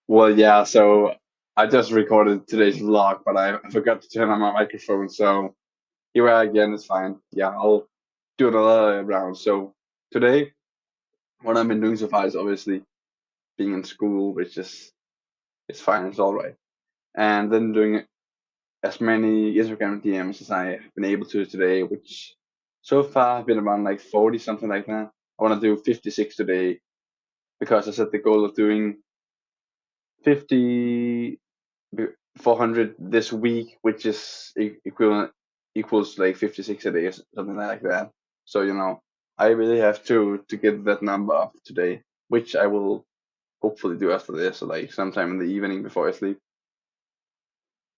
Well, yeah, so I just recorded today's vlog, but I forgot to turn on my microphone, so here I again, it's fine. Yeah, I'll do another round. So today, what I've been doing so far is obviously being in school, which is it's fine, it's all right. And then doing as many Instagram DMs as I have been able to today, which so far have been around like 40, something like that. I want to do 56 today because I set the goal of doing 50 400 this week, which is equivalent equals like 56 a day or something like that. So I really have to get that number up today, which I will hopefully do after this, like sometime in the evening before I sleep.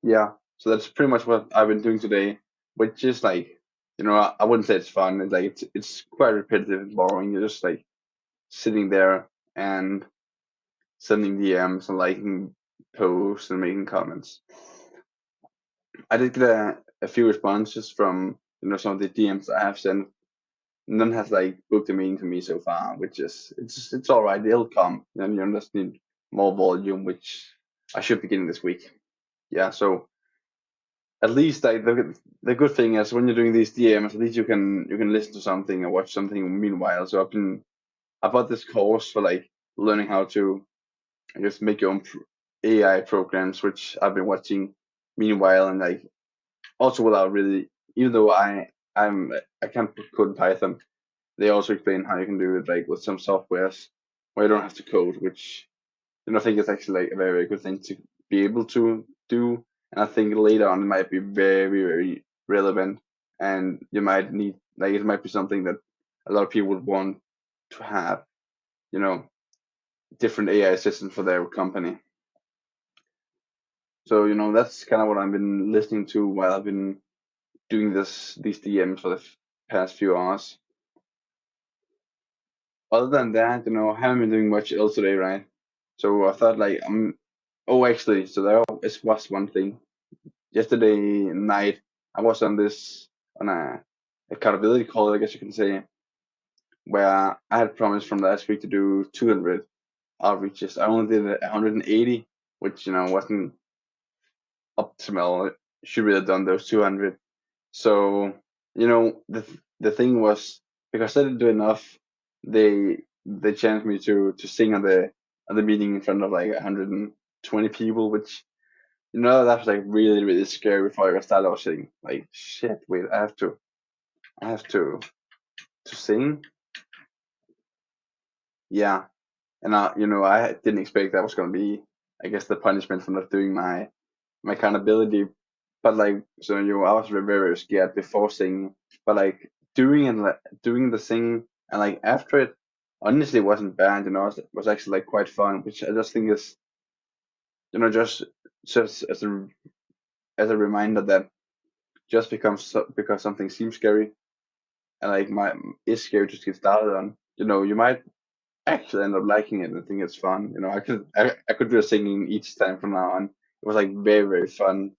Yeah, so that's pretty much what I've been doing today, which is like, I wouldn't say it's fun. It's like it's quite repetitive and boring. You're just like sitting there and sending DMs and liking posts and making comments. I did get a few responses from some of the DMs I have sent. None has like booked a meeting to me so far, which is it's all right. They'll come, and you just need more volume, which I should be getting this week. Yeah, so at least like the good thing is when you're doing these DMs, at least you can listen to something or watch something meanwhile. So I bought this course for like learning how to I guess make your own AI programs, which I've been watching meanwhile, and like also without really, even though I can't code in Python, they also explain how you can do it like with some softwares where you don't have to code, which I think is actually like a very, very good thing to be able to do. And I think later on it might be very, very relevant, and you might need like it might be something that a lot of people would want to have, you know, different AI assistants for their company. So that's kind of what I've been listening to while I've been doing these DMs for the past few hours. Other than that, I haven't been doing much else today, right? So I thought like oh actually, so there was one thing. Yesterday night I was on a accountability call, I guess you can say, where I had promised from last week to do 200 outreaches. I only did 180, which wasn't optimal. Should really have done those 200. So, the thing was because I didn't do enough, they challenged me to sing on the meeting in front of like 120 people, which that was like really really scary. Before I got started, I was saying like, shit, wait, I have to sing, yeah. And I didn't expect that was gonna be, I guess, the punishment for not doing my accountability. But like, so I was very, very scared before singing, but like doing the sing and like after it, honestly, wasn't bad. It was actually like quite fun, which I just think is just as a reminder that just because something seems scary and like my is scary to get started on, you might actually end up liking it and think it's fun. I could do singing each time from now on. It was like very, very fun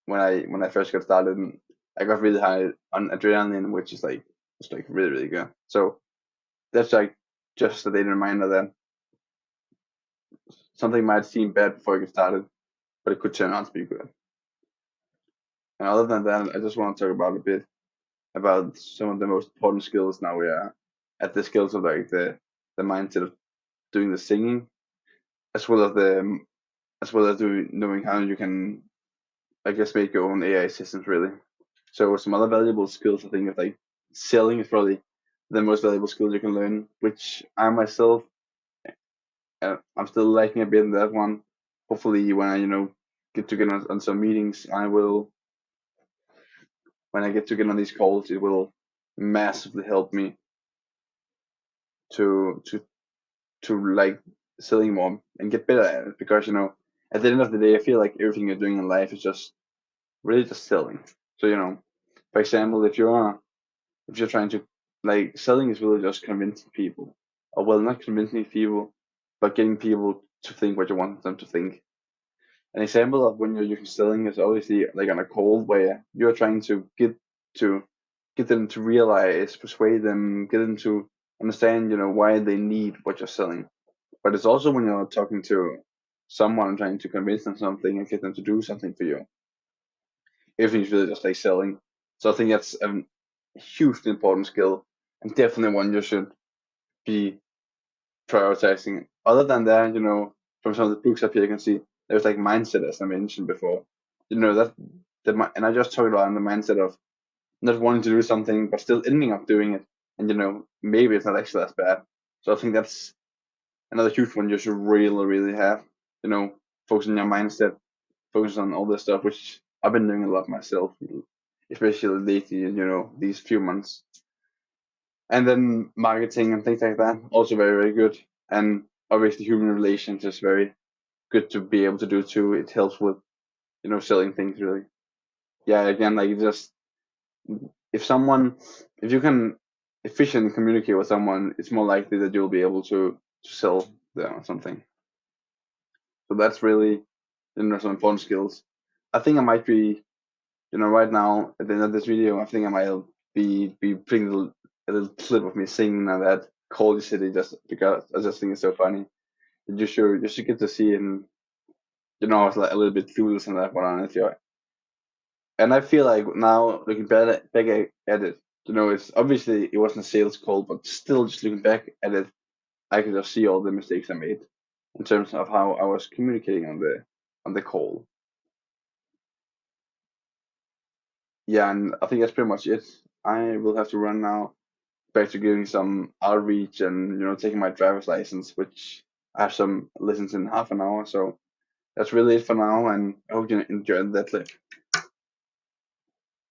when I first got started, and I got really high on adrenaline, which is like it's like really, really good. So that's like just a daily reminder that something might seem bad before you get started, but it could turn out to be good. And other than that, I just want to talk about a bit about some of the most important skills now we are at the skills of like the mindset of doing the singing, as well as doing knowing how you can, I guess, make your own AI systems really. So some other valuable skills I think is like selling is probably the most valuable skill you can learn, which I myself I'm still lacking a bit in that one. Hopefully, when I get to get on some meetings, I will. When I get to get on these calls, it will massively help me to to to like selling more and get better at it. Because at the end of the day, I feel like everything you're doing in life is just really just selling. So for example, if you're trying to like selling is really just convincing people, or well, not convincing people, but getting people to think what you want them to think. An example of when you're selling is obviously like on a cold where you're trying to get them to realize, persuade them, get them to understand, why they need what you're selling. But it's also when you're talking to someone trying to convince them something and get them to do something for you. Everything's really just like selling. So I think that's a hugely important skill and definitely one you should be prioritizing. Other than that, from some of the books up here, you can see there's like mindset, as I mentioned before. And I just talked about the mindset of not wanting to do something, but still ending up doing it. And, maybe it's not actually that bad. So I think that's another huge one you should really, really have. Focus on your mindset, focus on all this stuff, which I've been doing a lot myself, especially lately, these few months. And then marketing and things like that, also very, very good. And obviously, human relations is very good to be able to do too. It helps with, selling things really. Yeah, again, like just if someone, if you can efficiently communicate with someone, it's more likely that you'll be able to sell them something. So that's really, some important skills. I think I might be, right now at the end of this video, I think I might be putting a little clip of me singing on that Call City just because I just think it's so funny. You should get to see it, and I was like a little bit clueless on that one, honestly. And I feel like now looking back at it, it's obviously it wasn't a sales call, but still just looking back at it, I could just see all the mistakes I made in terms of how I was communicating on the call. Yeah, and I think that's pretty much it. I will have to run now, back to giving some outreach and taking my driver's license, which I have some lessons in half an hour. So that's really it for now, and I hope you enjoyed that clip.